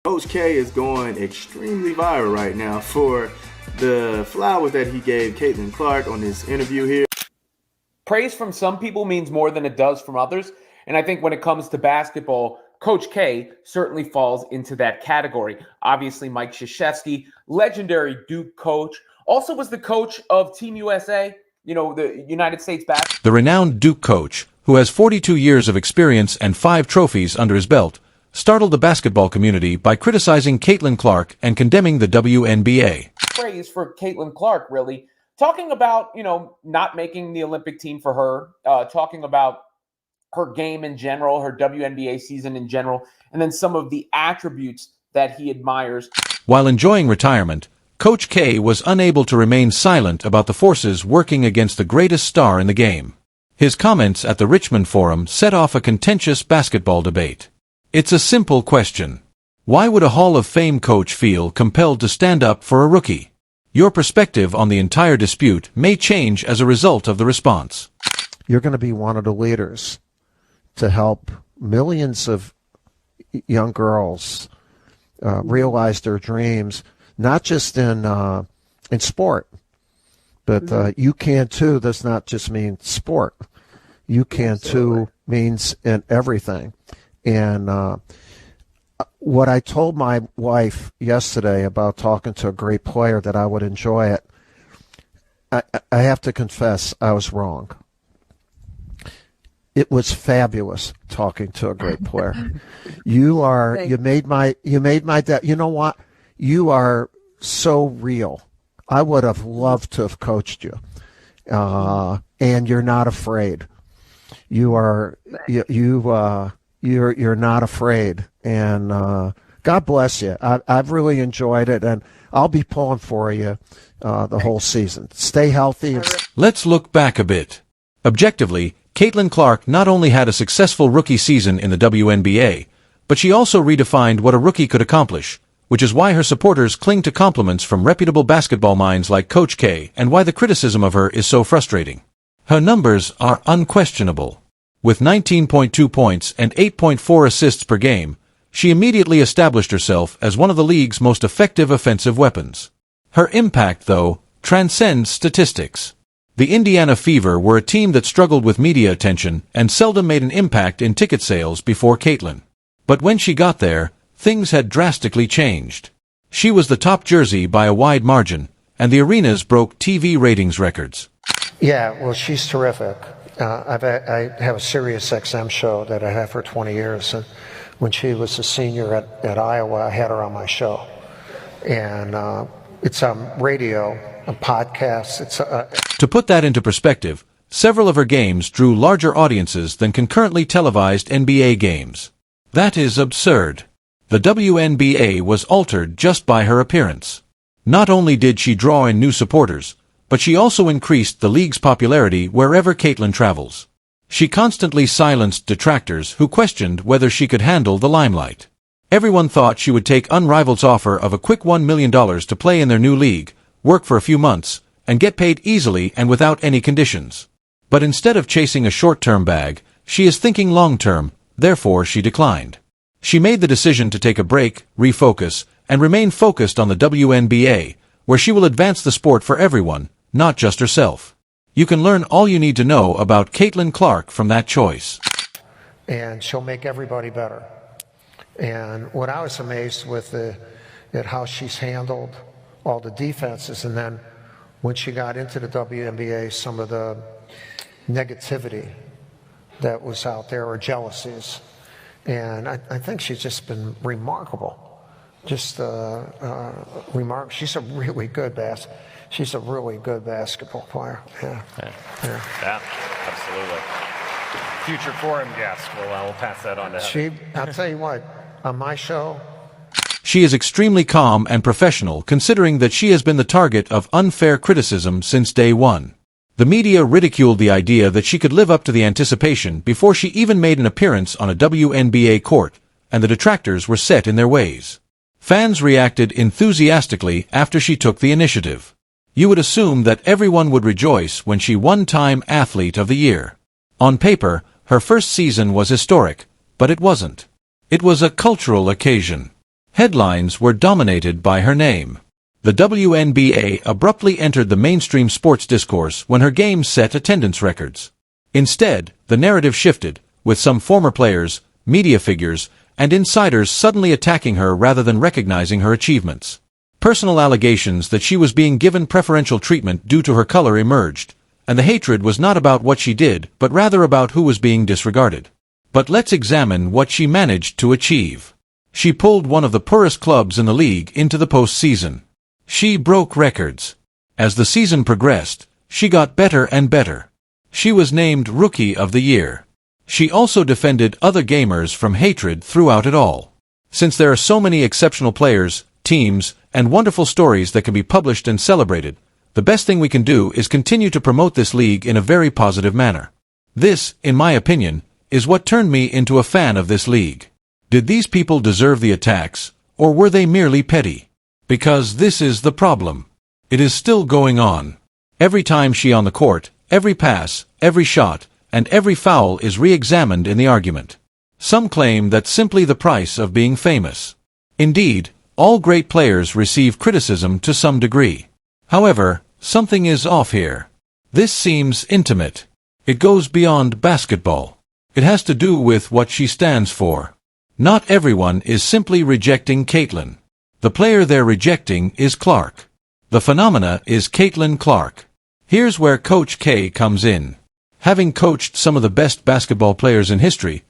Coach K is going extremely viral right now for the flowers that he gave Caitlin Clark on this interview here. Praise from some people means more than it does from others. And I think when it comes to basketball, Coach K certainly falls into that category. Obviously, Mike Krzyzewski, legendary Duke coach, also was the coach of Team USA, the United States basketball. The renowned Duke coach, who has 42 years of experience and 5 trophies under his belt, startled the basketball community by criticizing Caitlin Clark and condemning the WNBA. Praise for Caitlin Clark, really. Talking about, not making the Olympic team for her, talking about her game in general, her WNBA season in general, and then some of the attributes that he admires. While enjoying retirement, Coach K was unable to remain silent about the forces working against the greatest star in the game. His comments at the Richmond Forum set off a contentious basketball debate. It's a simple question. Why would a Hall of Fame coach feel compelled to stand up for a rookie? Your perspective on the entire dispute may change as a result of the response. You're going to be one of the leaders to help millions of young girls realize their dreams, not just in sport, but you can too. Does not just mean sport. You can too means in everything. And what I told my wife yesterday about talking to a great player that I would enjoy it, I have to confess I was wrong. It was fabulous talking to a great player. You made my day. You know what? You are so real. I would have loved to have coached you. And you're not afraid. You're not afraid. And God bless you. I've really enjoyed it, and I'll be pulling for you the whole season. Stay healthy. Let's look back a bit. Objectively, Caitlin Clark not only had a successful rookie season in the WNBA, but she also redefined what a rookie could accomplish, which is why her supporters cling to compliments from reputable basketball minds like Coach K and why the criticism of her is so frustrating. Her numbers are unquestionable. With 19.2 points and 8.4 assists per game, she immediately established herself as one of the league's most effective offensive weapons. Her impact, though, transcends statistics. The Indiana Fever were a team that struggled with media attention and seldom made an impact in ticket sales before Caitlin. But when she got there, things had drastically changed. She was the top jersey by a wide margin, and the arenas broke TV ratings records. Yeah, well, she's terrific. I have a Sirius XM show that I have for 20 years. And when she was a senior at Iowa, I had her on my show. And it's on radio, on podcasts. To put that into perspective, several of her games drew larger audiences than concurrently televised NBA games. That is absurd. The WNBA was altered just by her appearance. Not only did she draw in new supporters, but she also increased the league's popularity wherever Caitlin travels. She constantly silenced detractors who questioned whether she could handle the limelight. Everyone thought she would take Unrivaled's offer of a quick $1 million to play in their new league, work for a few months, and get paid easily and without any conditions. But instead of chasing a short-term bag, she is thinking long-term, therefore she declined. She made the decision to take a break, refocus, and remain focused on the WNBA, where she will advance the sport for everyone, not just herself. You can learn all you need to know about Caitlin Clark from that choice. And she'll make everybody better. And what I was amazed with at how she's handled all the defenses, and then when she got into the WNBA, some of the negativity that was out there, or jealousies. And I think she's just been remarkable. Just remarkable. She's a really good basketball player. Yeah, absolutely. Future forum guest. We'll pass that on to her. I'll tell you what, on my show, she is extremely calm and professional, considering that she has been the target of unfair criticism since day one. The media ridiculed the idea that she could live up to the anticipation before she even made an appearance on a WNBA court, and the detractors were set in their ways. Fans reacted enthusiastically after she took the initiative. You would assume that everyone would rejoice when she won Time Athlete of the Year. On paper, her first season was historic, but it wasn't. It was a cultural occasion. Headlines were dominated by her name. The WNBA abruptly entered the mainstream sports discourse when her games set attendance records. Instead, the narrative shifted, with some former players, media figures, and insiders suddenly attacking her rather than recognizing her achievements. Personal allegations that she was being given preferential treatment due to her color emerged, and the hatred was not about what she did, but rather about who was being disregarded. But let's examine what she managed to achieve. She pulled one of the poorest clubs in the league into the postseason. She broke records. As the season progressed, she got better and better. She was named Rookie of the Year. She also defended other gamers from hatred throughout it all. Since there are so many exceptional players, teams, and wonderful stories that can be published and celebrated, the best thing we can do is continue to promote this league in a very positive manner. This, in my opinion, is what turned me into a fan of this league. Did these people deserve the attacks, or were they merely petty? Because this is the problem. It is still going on. Every time she on the court, every pass, every shot, and every foul is re-examined in the argument. Some claim that's simply the price of being famous. Indeed, all great players receive criticism to some degree. However, something is off here. This seems intimate. It goes beyond basketball. It has to do with what she stands for. Not everyone is simply rejecting Caitlin. The player they're rejecting is Clark. The phenomena is Caitlin Clark. Here's where Coach K comes in. Having coached some of the best basketball players in history,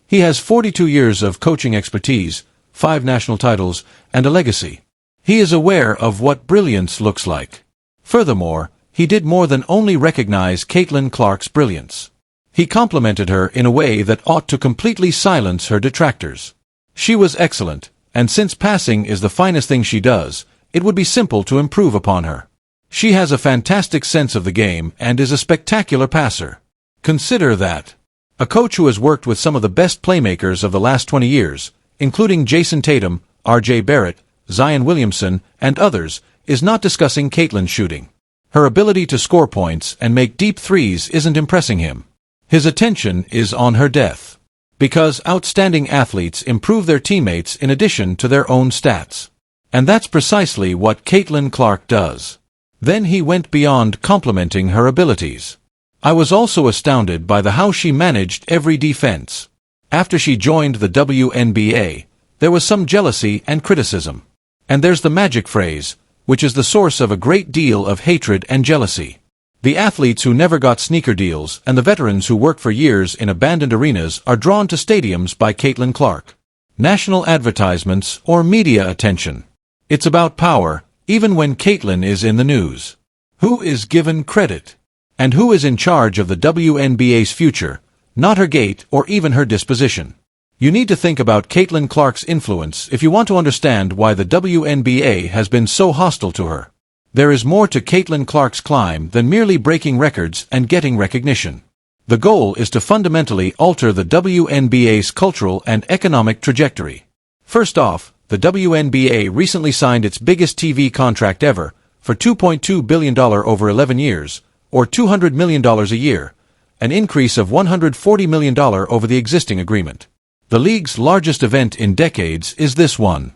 he has 42 years of coaching expertise, 5 national titles, and a legacy. He is aware of what brilliance looks like. Furthermore, he did more than only recognize Caitlin Clark's brilliance. He complimented her in a way that ought to completely silence her detractors. She was excellent, and since passing is the finest thing she does, it would be simple to improve upon her. She has a fantastic sense of the game and is a spectacular passer. Consider that. A coach who has worked with some of the best playmakers of the last 20 years, including Jason Tatum, R.J. Barrett, Zion Williamson, and others, is not discussing Caitlin's shooting. Her ability to score points and make deep threes isn't impressing him. His attention is on her death. Because outstanding athletes improve their teammates in addition to their own stats. And that's precisely what Caitlin Clark does. Then he went beyond complimenting her abilities. I was also astounded by how she managed every defense. After she joined the WNBA, there was some jealousy and criticism. And there's the magic phrase, which is the source of a great deal of hatred and jealousy. The athletes who never got sneaker deals and the veterans who worked for years in abandoned arenas are drawn to stadiums by Caitlin Clark. National advertisements or media attention. It's about power, even when Caitlin is in the news. Who is given credit? And who is in charge of the WNBA's future, not her gait or even her disposition? You need to think about Caitlin Clark's influence if you want to understand why the WNBA has been so hostile to her. There is more to Caitlin Clark's climb than merely breaking records and getting recognition. The goal is to fundamentally alter the WNBA's cultural and economic trajectory. First off, the WNBA recently signed its biggest TV contract ever, for $2.2 billion over 11 years, or $200 million a year, an increase of $140 million over the existing agreement. The league's largest event in decades is this one.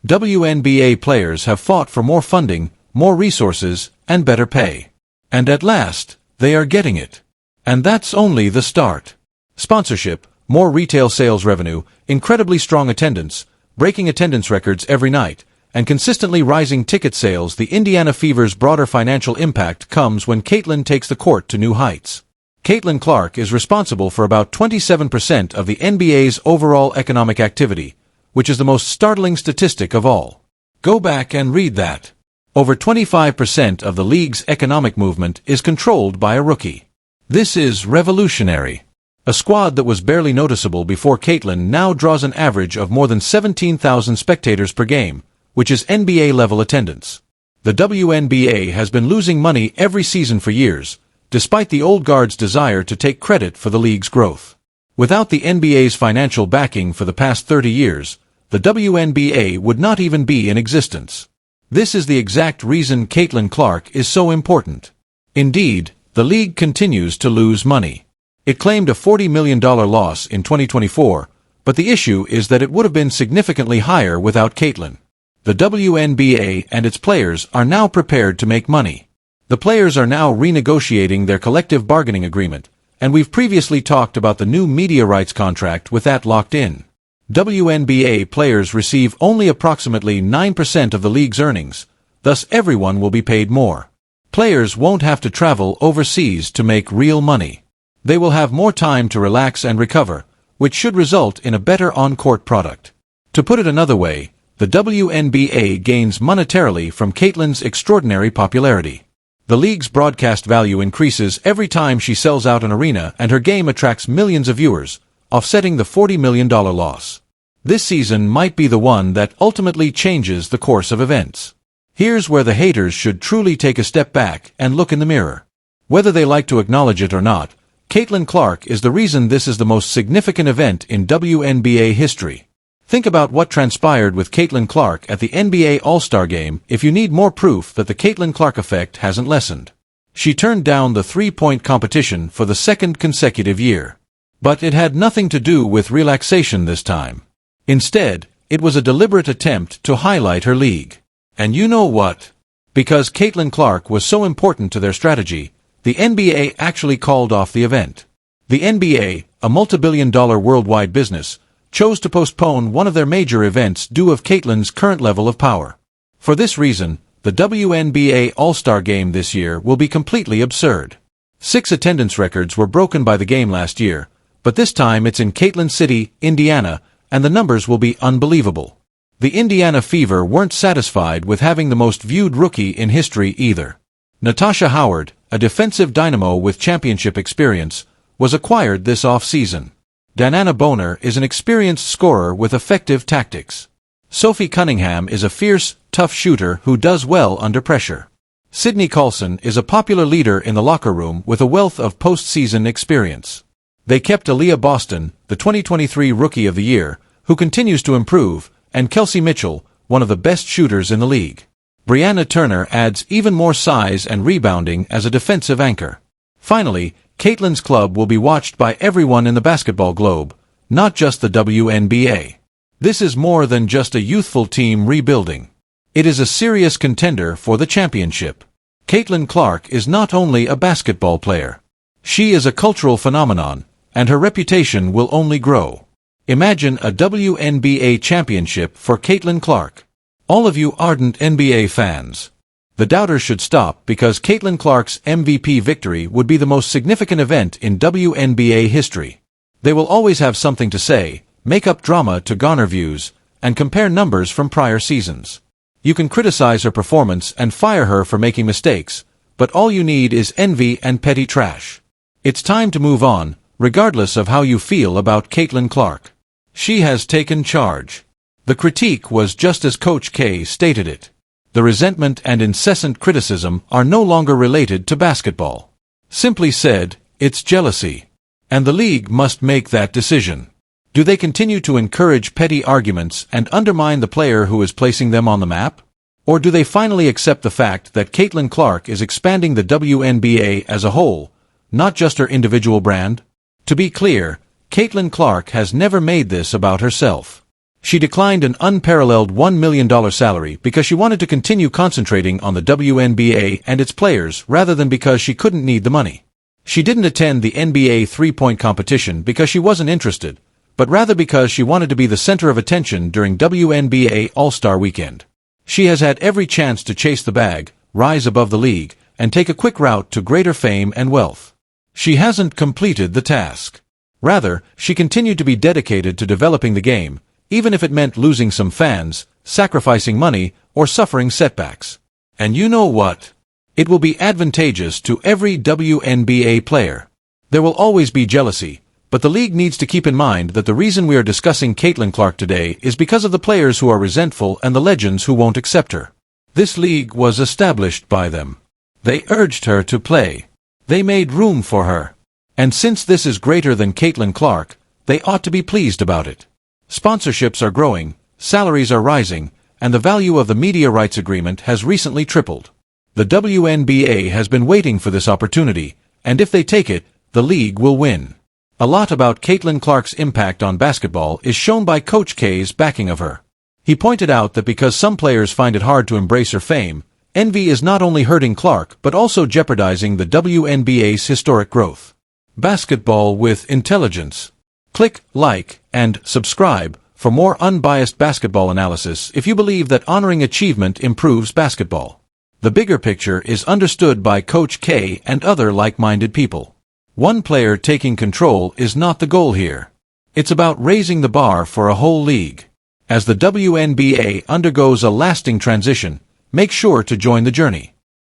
WNBA players have fought for more funding, more resources, and better pay. And at last, they are getting it. And that's only the start. Sponsorship, more retail sales revenue, incredibly strong attendance, breaking attendance records every night, and consistently rising ticket sales. The Indiana Fever's broader financial impact comes when Caitlin takes the court to new heights. Caitlin Clark is responsible for about 27% of the NBA's overall economic activity, which is the most startling statistic of all. Go back and read that. Over 25% of the league's economic movement is controlled by a rookie. This is revolutionary. A squad that was barely noticeable before Caitlin now draws an average of more than 17,000 spectators per game, which is NBA-level attendance. The WNBA has been losing money every season for years, despite the old guard's desire to take credit for the league's growth. Without the NBA's financial backing for the past 30 years, the WNBA would not even be in existence. This is the exact reason Caitlin Clark is so important. Indeed, the league continues to lose money. It claimed a $40 million loss in 2024, But the issue is that it would have been significantly higher without Caitlin. The WNBA and its players are now prepared to make money. The players are now renegotiating their collective bargaining agreement, and we've previously talked about the new media rights contract with that locked in. WNBA players receive only approximately 9% of the league's earnings, thus everyone will be paid more. Players won't have to travel overseas to make real money. They will have more time to relax and recover, which should result in a better on-court product. To put it another way, the WNBA gains monetarily from Caitlin's extraordinary popularity. The league's broadcast value increases every time she sells out an arena and her game attracts millions of viewers, offsetting the $40 million loss. This season might be the one that ultimately changes the course of events. Here's where the haters should truly take a step back and look in the mirror. Whether they like to acknowledge it or not, Caitlin Clark is the reason this is the most significant event in WNBA history. Think about what transpired with Caitlin Clark at the NBA All-Star Game if you need more proof that the Caitlin Clark effect hasn't lessened. She turned down the three-point competition for the second consecutive year. But it had nothing to do with relaxation this time. Instead, it was a deliberate attempt to highlight her league. And you know what? Because Caitlin Clark was so important to their strategy, the NBA actually called off the event. The NBA, a multi-billion-dollar worldwide business, chose to postpone one of their major events due of Caitlin's current level of power. For this reason, the WNBA All-Star Game this year will be completely absurd. 6 attendance records were broken by the game last year, but this time it's in Caitlin City, Indiana, and the numbers will be unbelievable. The Indiana Fever weren't satisfied with having the most viewed rookie in history either. Natasha Howard, a defensive dynamo with championship experience, was acquired this off-season. Danana Boner is an experienced scorer with effective tactics. Sophie Cunningham is a fierce, tough shooter who does well under pressure. Sydney Colson is a popular leader in the locker room with a wealth of postseason experience. They kept Aaliyah Boston, the 2023 Rookie of the Year, who continues to improve, and Kelsey Mitchell, one of the best shooters in the league. Brianna Turner adds even more size and rebounding as a defensive anchor. Finally, Caitlin's club will be watched by everyone in the basketball globe, not just the WNBA. This is more than just a youthful team rebuilding. It is a serious contender for the championship. Caitlin Clark is not only a basketball player. She is a cultural phenomenon, and her reputation will only grow. Imagine a WNBA championship for Caitlin Clark. All of you ardent NBA fans. The doubters should stop because Caitlin Clark's MVP victory would be the most significant event in WNBA history. They will always have something to say, make up drama to garner views, and compare numbers from prior seasons. You can criticize her performance and fire her for making mistakes, but all you need is envy and petty trash. It's time to move on, regardless of how you feel about Caitlin Clark. She has taken charge. The critique was just as Coach K stated it. The resentment and incessant criticism are no longer related to basketball. Simply said, it's jealousy. And the league must make that decision. Do they continue to encourage petty arguments and undermine the player who is placing them on the map? Or do they finally accept the fact that Caitlin Clark is expanding the WNBA as a whole, not just her individual brand? To be clear, Caitlin Clark has never made this about herself. She declined an unparalleled $1 million salary because she wanted to continue concentrating on the WNBA and its players rather than because she couldn't need the money. She didn't attend the NBA three-point competition because she wasn't interested, but rather because she wanted to be the center of attention during WNBA All-Star Weekend. She has had every chance to chase the bag, rise above the league, and take a quick route to greater fame and wealth. She hasn't completed the task. Rather, she continued to be dedicated to developing the game, even if it meant losing some fans, sacrificing money, or suffering setbacks. And you know what? It will be advantageous to every WNBA player. There will always be jealousy, but the league needs to keep in mind that the reason we are discussing Caitlin Clark today is because of the players who are resentful and the legends who won't accept her. This league was established by them. They urged her to play. They made room for her. And since this is greater than Caitlin Clark, they ought to be pleased about it. Sponsorships are growing, salaries are rising, and the value of the media rights agreement has recently tripled. The WNBA has been waiting for this opportunity, and if they take it, the league will win. A lot about Caitlin Clark's impact on basketball is shown by Coach K's backing of her. He pointed out that because some players find it hard to embrace her fame, envy is not only hurting Clark but also jeopardizing the WNBA's historic growth. Basketball with intelligence. Click like and subscribe for more unbiased basketball analysis if you believe that honoring achievement improves basketball. The bigger picture is understood by Coach K and other like-minded people. One player taking control is not the goal here. It's about raising the bar for a whole league. As the WNBA undergoes a lasting transition, make sure to join the journey.